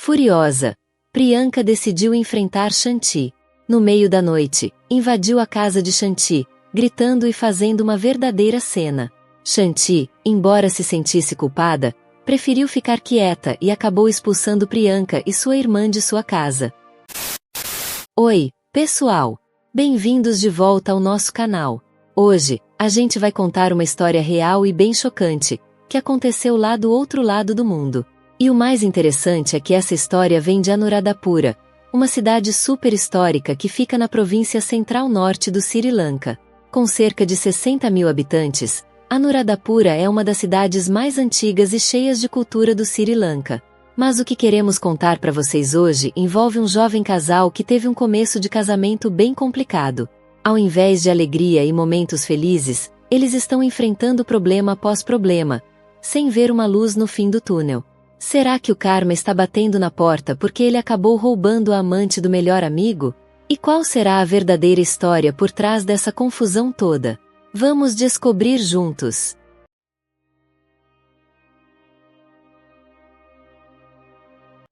Furiosa, Priyanka decidiu enfrentar Shanti. No meio da noite, invadiu a casa de Shanti, gritando e fazendo uma verdadeira cena. Shanti, embora se sentisse culpada, preferiu ficar quieta e acabou expulsando Priyanka e sua irmã de sua casa. Oi, pessoal! Bem-vindos de volta ao nosso canal. Hoje, a gente vai contar uma história real e bem chocante, que aconteceu lá do outro lado do mundo. E o mais interessante é que essa história vem de Anuradhapura, uma cidade super histórica que fica na província central-norte do Sri Lanka. Com cerca de 60 mil habitantes, Anuradhapura é uma das cidades mais antigas e cheias de cultura do Sri Lanka. Mas o que queremos contar para vocês hoje envolve um jovem casal que teve um começo de casamento bem complicado. Ao invés de alegria e momentos felizes, eles estão enfrentando problema após problema, sem ver uma luz no fim do túnel. Será que o karma está batendo na porta porque ele acabou roubando a amante do melhor amigo? E qual será a verdadeira história por trás dessa confusão toda? Vamos descobrir juntos.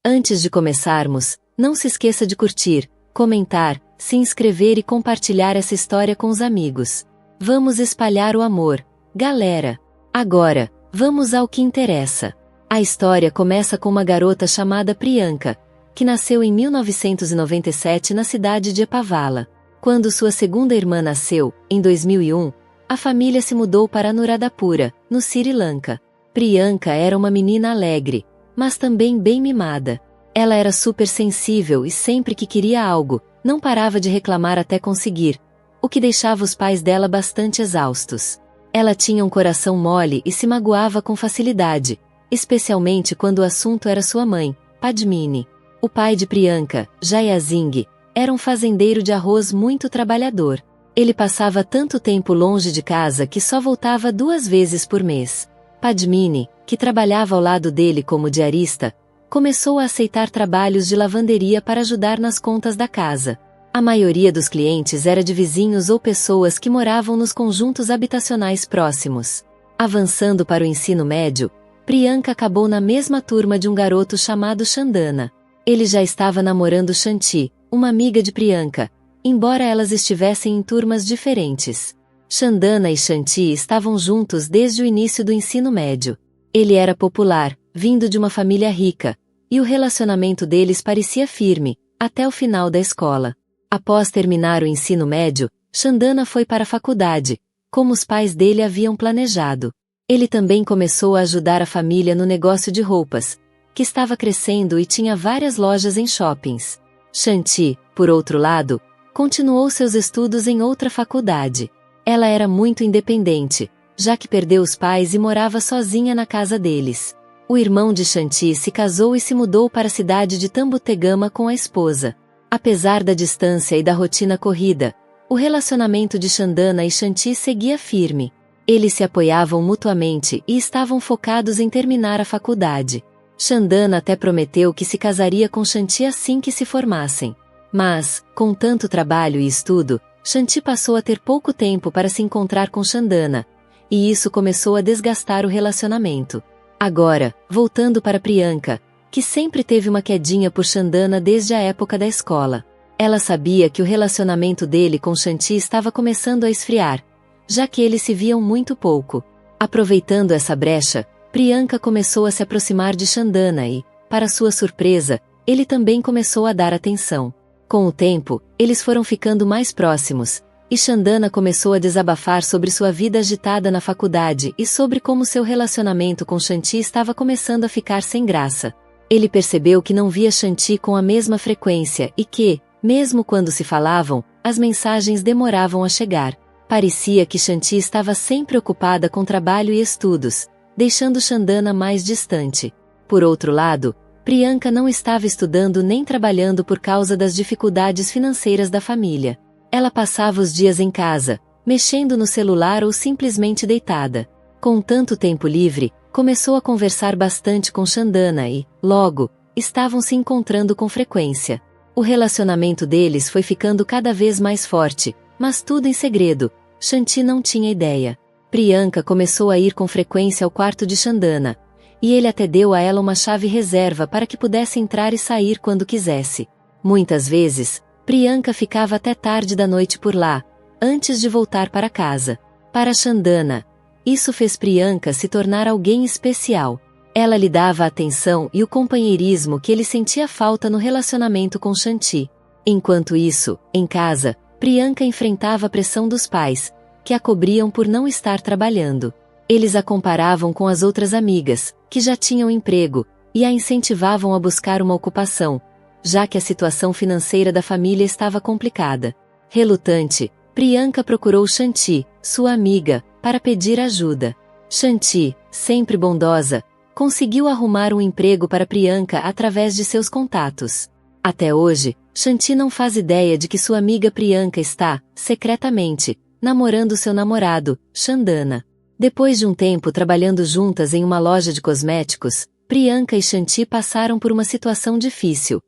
Antes de começarmos, não se esqueça de curtir, comentar, se inscrever e compartilhar essa história com os amigos. Vamos espalhar o amor, galera! Agora, vamos ao que interessa. A história começa com uma garota chamada Priyanka, que nasceu em 1997 na cidade de Epavala. Quando sua segunda irmã nasceu, em 2001, a família se mudou para Anuradhapura, no Sri Lanka. Priyanka era uma menina alegre, mas também bem mimada. Ela era super sensível e sempre que queria algo, não parava de reclamar até conseguir, o que deixava os pais dela bastante exaustos. Ela tinha um coração mole e se magoava com facilidade, especialmente quando o assunto era sua mãe, Padmini. O pai de Priyanka, Jaya Singh, era um fazendeiro de arroz muito trabalhador. Ele passava tanto tempo longe de casa que só voltava 2 vezes por mês. Padmini, que trabalhava ao lado dele como diarista, começou a aceitar trabalhos de lavanderia para ajudar nas contas da casa. A maioria dos clientes era de vizinhos ou pessoas que moravam nos conjuntos habitacionais próximos. Avançando para o ensino médio, Priyanka acabou na mesma turma de um garoto chamado Chandana. Ele já estava namorando Shanti, uma amiga de Priyanka, embora elas estivessem em turmas diferentes. Chandana e Shanti estavam juntos desde o início do ensino médio. Ele era popular, vindo de uma família rica, e o relacionamento deles parecia firme, até o final da escola. Após terminar o ensino médio, Chandana foi para a faculdade, como os pais dele haviam planejado. Ele também começou a ajudar a família no negócio de roupas, que estava crescendo e tinha várias lojas em shoppings. Shanti, por outro lado, continuou seus estudos em outra faculdade. Ela era muito independente, já que perdeu os pais e morava sozinha na casa deles. O irmão de Shanti se casou e se mudou para a cidade de Tambutegama com a esposa. Apesar da distância e da rotina corrida, o relacionamento de Chandana e Shanti seguia firme. Eles se apoiavam mutuamente e estavam focados em terminar a faculdade. Chandana até prometeu que se casaria com Shanti assim que se formassem. Mas, com tanto trabalho e estudo, Shanti passou a ter pouco tempo para se encontrar com Chandana, e isso começou a desgastar o relacionamento. Agora, voltando para Priyanka, que sempre teve uma quedinha por Chandana desde a época da escola. Ela sabia que o relacionamento dele com Shanti estava começando a esfriar, já que eles se viam muito pouco. Aproveitando essa brecha, Priyanka começou a se aproximar de Chandana e, para sua surpresa, ele também começou a dar atenção. Com o tempo, eles foram ficando mais próximos, e Chandana começou a desabafar sobre sua vida agitada na faculdade e sobre como seu relacionamento com Shanti estava começando a ficar sem graça. Ele percebeu que não via Shanti com a mesma frequência e que, mesmo quando se falavam, as mensagens demoravam a chegar. Parecia que Shanti estava sempre ocupada com trabalho e estudos, deixando Chandana mais distante. Por outro lado, Priyanka não estava estudando nem trabalhando por causa das dificuldades financeiras da família. Ela passava os dias em casa, mexendo no celular ou simplesmente deitada. Com tanto tempo livre, começou a conversar bastante com Chandana e, logo, estavam se encontrando com frequência. O relacionamento deles foi ficando cada vez mais forte, mas tudo em segredo. Shanti não tinha ideia. Priyanka começou a ir com frequência ao quarto de Chandana, e ele até deu a ela uma chave reserva para que pudesse entrar e sair quando quisesse. Muitas vezes, Priyanka ficava até tarde da noite por lá, antes de voltar para casa. Para Chandana, isso fez Priyanka se tornar alguém especial. Ela lhe dava a atenção e o companheirismo que ele sentia falta no relacionamento com Shanti. Enquanto isso, em casa, Priyanka enfrentava a pressão dos pais, que a cobriam por não estar trabalhando. Eles a comparavam com as outras amigas, que já tinham emprego, e a incentivavam a buscar uma ocupação, já que a situação financeira da família estava complicada. Relutante, Priyanka procurou Shanti, sua amiga, para pedir ajuda. Shanti, sempre bondosa, conseguiu arrumar um emprego para Priyanka através de seus contatos. Até hoje, Shanti não faz ideia de que sua amiga Priyanka está, secretamente, namorando seu namorado, Chandana. Depois de um tempo trabalhando juntas em uma loja de cosméticos, Priyanka e Shanti passaram por uma situação difícil.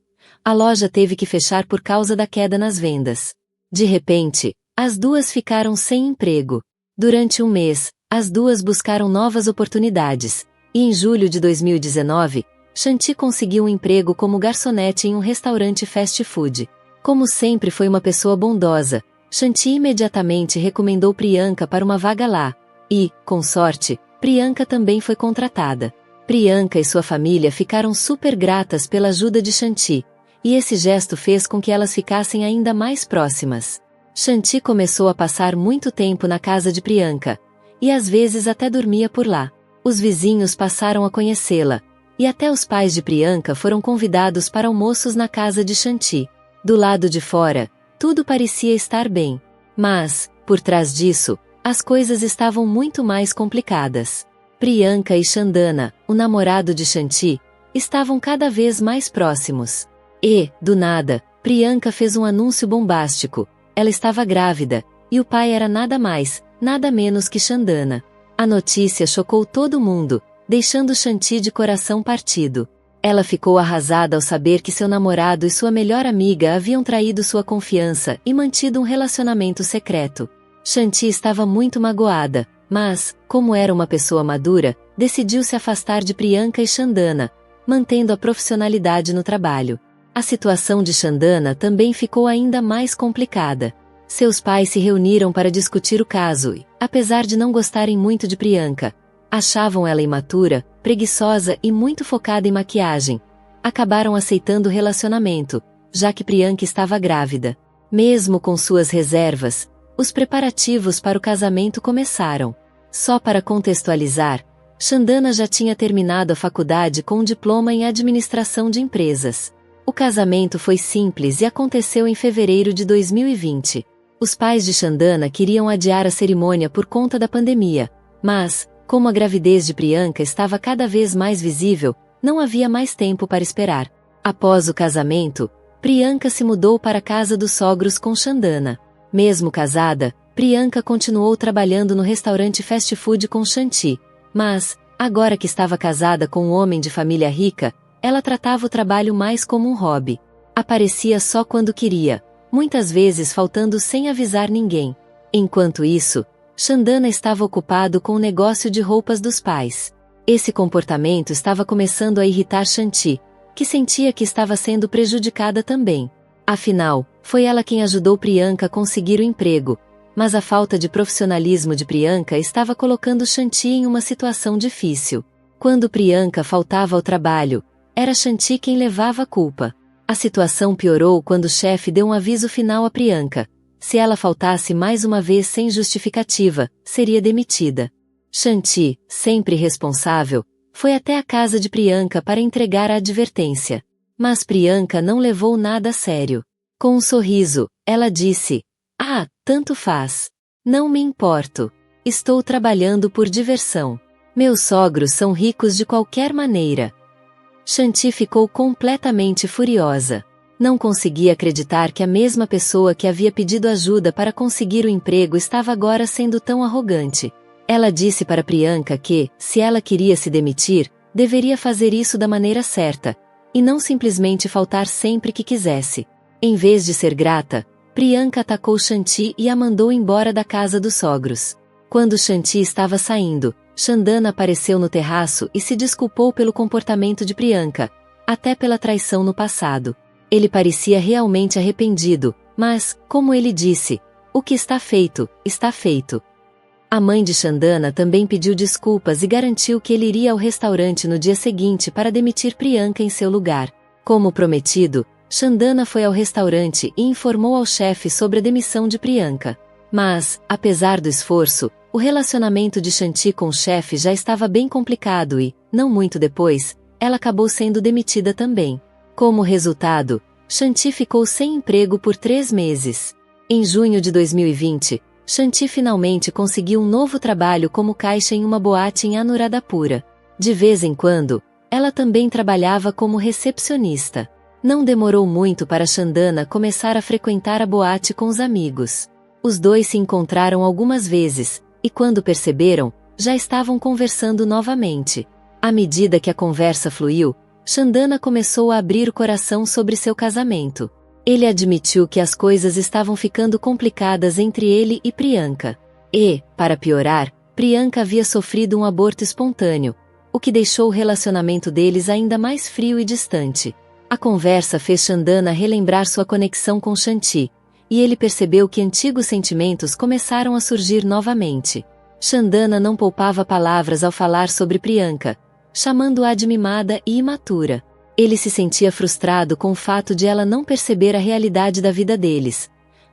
A loja teve que fechar por causa da queda nas vendas. De repente, as duas ficaram sem emprego. Durante um mês, as duas buscaram novas oportunidades, e em julho de 2019, Shanti conseguiu um emprego como garçonete em um restaurante fast food. Como sempre foi uma pessoa bondosa, Shanti imediatamente recomendou Priyanka para uma vaga lá, e, com sorte, Priyanka também foi contratada. Priyanka e sua família ficaram super gratas pela ajuda de Shanti, e esse gesto fez com que elas ficassem ainda mais próximas. Shanti começou a passar muito tempo na casa de Priyanka, e às vezes até dormia por lá. Os vizinhos passaram a conhecê-la, e até os pais de Priyanka foram convidados para almoços na casa de Shanti. Do lado de fora, tudo parecia estar bem. Mas, por trás disso, as coisas estavam muito mais complicadas. Priyanka e Chandana, o namorado de Shanti, estavam cada vez mais próximos. E, do nada, Priyanka fez um anúncio bombástico. Ela estava grávida, e o pai era nada mais, nada menos que Chandana. A notícia chocou todo mundo, deixando Shanti de coração partido. Ela ficou arrasada ao saber que seu namorado e sua melhor amiga haviam traído sua confiança e mantido um relacionamento secreto. Shanti estava muito magoada, mas, como era uma pessoa madura, decidiu se afastar de Priyanka e Chandana, mantendo a profissionalidade no trabalho. A situação de Chandana também ficou ainda mais complicada. Seus pais se reuniram para discutir o caso e, apesar de não gostarem muito de Priyanka, achavam ela imatura, preguiçosa e muito focada em maquiagem. Acabaram aceitando o relacionamento, já que Priyanka estava grávida. Mesmo com suas reservas, os preparativos para o casamento começaram. Só para contextualizar, Chandana já tinha terminado a faculdade com um diploma em administração de empresas. O casamento foi simples e aconteceu em fevereiro de 2020. Os pais de Chandana queriam adiar a cerimônia por conta da pandemia, mas, como a gravidez de Priyanka estava cada vez mais visível, não havia mais tempo para esperar. Após o casamento, Priyanka se mudou para a casa dos sogros com Chandana. Mesmo casada, Priyanka continuou trabalhando no restaurante fast food com Shanti, mas, agora que estava casada com um homem de família rica, ela tratava o trabalho mais como um hobby. Aparecia só quando queria, muitas vezes faltando sem avisar ninguém. Enquanto isso, Chandana estava ocupado com o negócio de roupas dos pais. Esse comportamento estava começando a irritar Shanti, que sentia que estava sendo prejudicada também. Afinal, foi ela quem ajudou Priyanka a conseguir o emprego, mas a falta de profissionalismo de Priyanka estava colocando Shanti em uma situação difícil. Quando Priyanka faltava ao trabalho, era Shanti quem levava a culpa. A situação piorou quando o chefe deu um aviso final a Priyanka. Se ela faltasse mais uma vez sem justificativa, seria demitida. Shanti, sempre responsável, foi até a casa de Priyanka para entregar a advertência. Mas Priyanka não levou nada a sério. Com um sorriso, ela disse: "Ah, tanto faz. Não me importo. Estou trabalhando por diversão. Meus sogros são ricos de qualquer maneira." Shanti ficou completamente furiosa. Não conseguia acreditar que a mesma pessoa que havia pedido ajuda para conseguir o emprego estava agora sendo tão arrogante. Ela disse para Priyanka que, se ela queria se demitir, deveria fazer isso da maneira certa, e não simplesmente faltar sempre que quisesse. Em vez de ser grata, Priyanka atacou Shanti e a mandou embora da casa dos sogros. Quando Shanti estava saindo, Chandana apareceu no terraço e se desculpou pelo comportamento de Priyanka, até pela traição no passado. Ele parecia realmente arrependido, mas, como ele disse, o que está feito, está feito. A mãe de Chandana também pediu desculpas e garantiu que ele iria ao restaurante no dia seguinte para demitir Priyanka em seu lugar. Como prometido, Chandana foi ao restaurante e informou ao chefe sobre a demissão de Priyanka. Mas, apesar do esforço, o relacionamento de Shanti com o chefe já estava bem complicado e, não muito depois, ela acabou sendo demitida também. Como resultado, Shanti ficou sem emprego por 3 meses. Em junho de 2020, Shanti finalmente conseguiu um novo trabalho como caixa em uma boate em Anuradhapura. De vez em quando, ela também trabalhava como recepcionista. Não demorou muito para Chandana começar a frequentar a boate com os amigos. Os dois se encontraram algumas vezes, e quando perceberam, já estavam conversando novamente. À medida que a conversa fluiu, Chandana começou a abrir o coração sobre seu casamento. Ele admitiu que as coisas estavam ficando complicadas entre ele e Priyanka. E, para piorar, Priyanka havia sofrido um aborto espontâneo, o que deixou o relacionamento deles ainda mais frio e distante. A conversa fez Chandana relembrar sua conexão com Shanti, e ele percebeu que antigos sentimentos começaram a surgir novamente. Chandana não poupava palavras ao falar sobre Priyanka, chamando-a de mimada e imatura. Ele se sentia frustrado com o fato de ela não perceber a realidade da vida deles.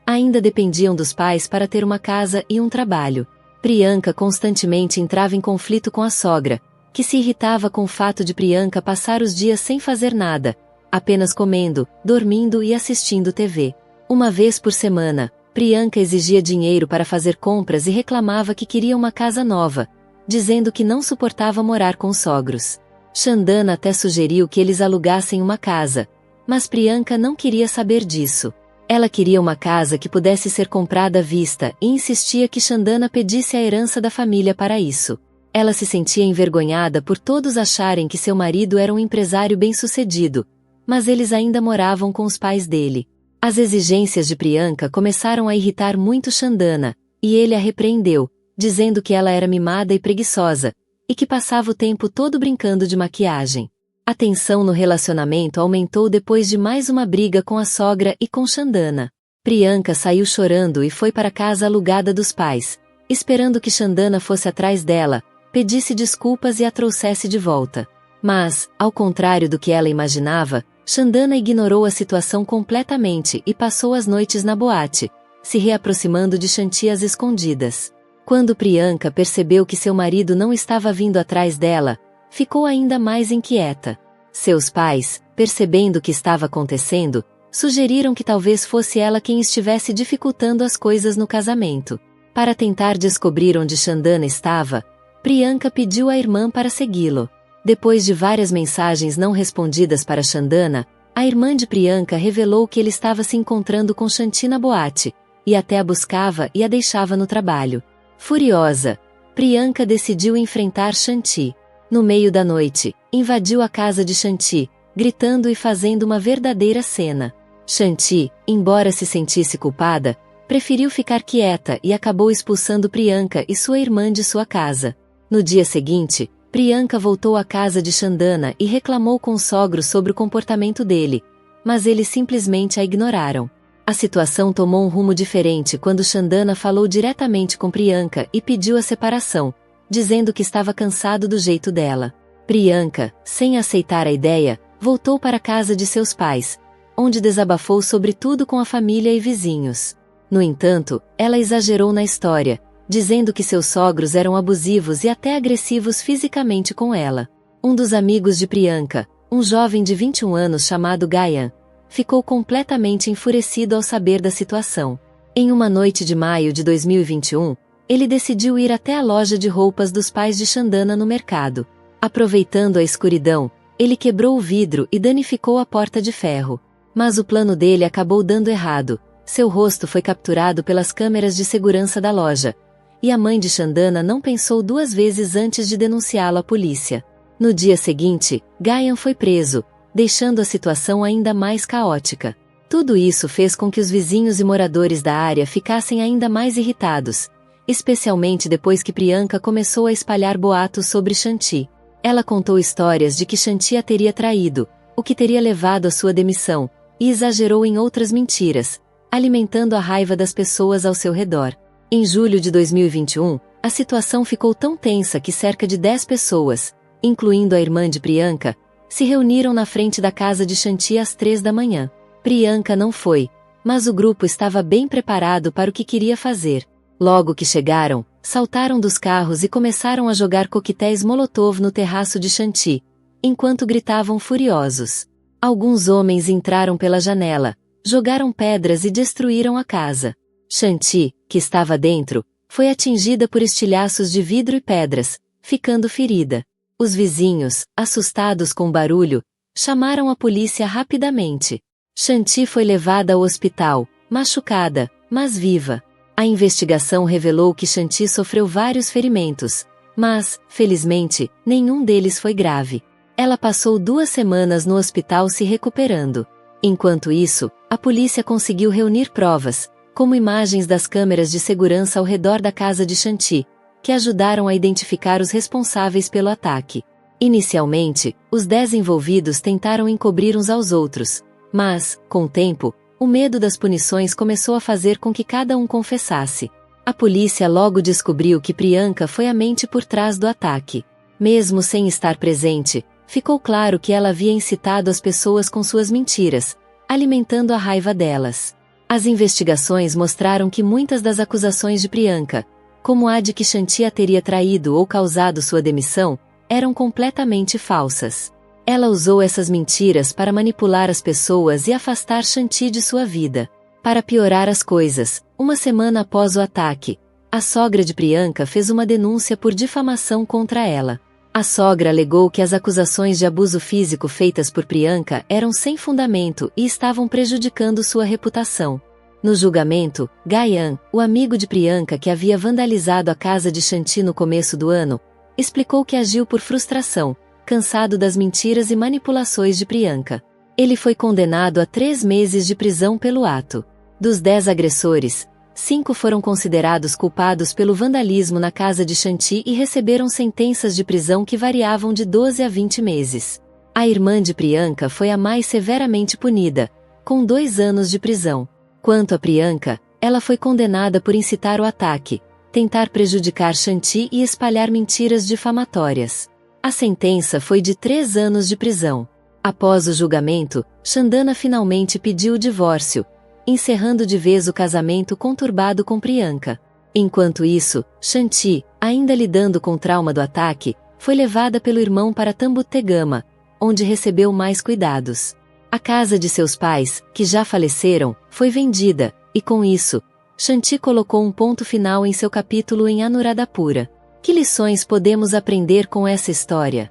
Ainda dependiam dos pais para ter uma casa e um trabalho. Priyanka constantemente entrava em conflito com a sogra, que se irritava com o fato de Priyanka passar os dias sem fazer nada, apenas comendo, dormindo e assistindo TV. Uma vez por semana, Priyanka exigia dinheiro para fazer compras e reclamava que queria uma casa nova, dizendo que não suportava morar com os sogros. Chandana até sugeriu que eles alugassem uma casa, mas Priyanka não queria saber disso. Ela queria uma casa que pudesse ser comprada à vista e insistia que Chandana pedisse a herança da família para isso. Ela se sentia envergonhada por todos acharem que seu marido era um empresário bem-sucedido, mas eles ainda moravam com os pais dele. As exigências de Priyanka começaram a irritar muito Chandana, e ele a repreendeu, dizendo que ela era mimada e preguiçosa, e que passava o tempo todo brincando de maquiagem. A tensão no relacionamento aumentou depois de mais uma briga com a sogra e com Chandana. Priyanka saiu chorando e foi para a casa alugada dos pais, esperando que Chandana fosse atrás dela, pedisse desculpas e a trouxesse de volta. Mas, ao contrário do que ela imaginava, Chandana ignorou a situação completamente e passou as noites na boate, se reaproximando de Shanti às escondidas. Quando Priyanka percebeu que seu marido não estava vindo atrás dela, ficou ainda mais inquieta. Seus pais, percebendo o que estava acontecendo, sugeriram que talvez fosse ela quem estivesse dificultando as coisas no casamento. Para tentar descobrir onde Chandana estava, Priyanka pediu à irmã para segui-lo. Depois de várias mensagens não respondidas para Chandana, a irmã de Priyanka revelou que ele estava se encontrando com Shanti na boate, e até a buscava e a deixava no trabalho. Furiosa, Priyanka decidiu enfrentar Shanti. No meio da noite, invadiu a casa de Shanti, gritando e fazendo uma verdadeira cena. Shanti, embora se sentisse culpada, preferiu ficar quieta e acabou expulsando Priyanka e sua irmã de sua casa. No dia seguinte, Priyanka voltou à casa de Chandana e reclamou com o sogro sobre o comportamento dele, mas eles simplesmente a ignoraram. A situação tomou um rumo diferente quando Chandana falou diretamente com Priyanka e pediu a separação, dizendo que estava cansado do jeito dela. Priyanka, sem aceitar a ideia, voltou para a casa de seus pais, onde desabafou sobre tudo com a família e vizinhos. No entanto, ela exagerou na história, dizendo que seus sogros eram abusivos e até agressivos fisicamente com ela. Um dos amigos de Priyanka, um jovem de 21 anos chamado Gayan, ficou completamente enfurecido ao saber da situação. Em uma noite de maio de 2021, ele decidiu ir até a loja de roupas dos pais de Chandana no mercado. Aproveitando a escuridão, ele quebrou o vidro e danificou a porta de ferro. Mas o plano dele acabou dando errado. Seu rosto foi capturado pelas câmeras de segurança da loja, e a mãe de Chandana não pensou 2 vezes antes de denunciá-lo à polícia. No dia seguinte, Gayan foi preso, deixando a situação ainda mais caótica. Tudo isso fez com que os vizinhos e moradores da área ficassem ainda mais irritados, especialmente depois que Priyanka começou a espalhar boatos sobre Shanti. Ela contou histórias de que Shanti a teria traído, o que teria levado à sua demissão, e exagerou em outras mentiras, alimentando a raiva das pessoas ao seu redor. Em julho de 2021, a situação ficou tão tensa que cerca de 10 pessoas, incluindo a irmã de Priyanka, se reuniram na frente da casa de Shanti às 3 da manhã. Priyanka não foi, mas o grupo estava bem preparado para o que queria fazer. Logo que chegaram, saltaram dos carros e começaram a jogar coquetéis Molotov no terraço de Shanti, enquanto gritavam furiosos. Alguns homens entraram pela janela, jogaram pedras e destruíram a casa. Shanti, que estava dentro, foi atingida por estilhaços de vidro e pedras, ficando ferida. Os vizinhos, assustados com o barulho, chamaram a polícia rapidamente. Shanti foi levada ao hospital, machucada, mas viva. A investigação revelou que Shanti sofreu vários ferimentos, mas, felizmente, nenhum deles foi grave. Ela passou 2 semanas no hospital se recuperando. Enquanto isso, a polícia conseguiu reunir provas, como imagens das câmeras de segurança ao redor da casa de Shanti, que ajudaram a identificar os responsáveis pelo ataque. Inicialmente, os 10 envolvidos tentaram encobrir uns aos outros, mas, com o tempo, o medo das punições começou a fazer com que cada um confessasse. A polícia logo descobriu que Priyanka foi a mente por trás do ataque. Mesmo sem estar presente, ficou claro que ela havia incitado as pessoas com suas mentiras, alimentando a raiva delas. As investigações mostraram que muitas das acusações de Priyanka, como a de que Shanti a teria traído ou causado sua demissão, eram completamente falsas. Ela usou essas mentiras para manipular as pessoas e afastar Shanti de sua vida. Para piorar as coisas, uma semana após o ataque, a sogra de Priyanka fez uma denúncia por difamação contra ela. A sogra alegou que as acusações de abuso físico feitas por Priyanka eram sem fundamento e estavam prejudicando sua reputação. No julgamento, Gayan, o amigo de Priyanka que havia vandalizado a casa de Shanti no começo do ano, explicou que agiu por frustração, cansado das mentiras e manipulações de Priyanka. Ele foi condenado a 3 meses de prisão pelo ato. Dos 10 agressores, 5 foram considerados culpados pelo vandalismo na casa de Shanti e receberam sentenças de prisão que variavam de 12 a 20 meses. A irmã de Priyanka foi a mais severamente punida, com 2 anos de prisão. Quanto a Priyanka, ela foi condenada por incitar o ataque, tentar prejudicar Shanti e espalhar mentiras difamatórias. A sentença foi de 3 anos de prisão. Após o julgamento, Chandana finalmente pediu o divórcio, encerrando de vez o casamento conturbado com Priyanka. Enquanto isso, Shanti, ainda lidando com o trauma do ataque, foi levada pelo irmão para Tambutegama, onde recebeu mais cuidados. A casa de seus pais, que já faleceram, foi vendida, e com isso, Shanti colocou um ponto final em seu capítulo em Anuradhapura. Que lições podemos aprender com essa história?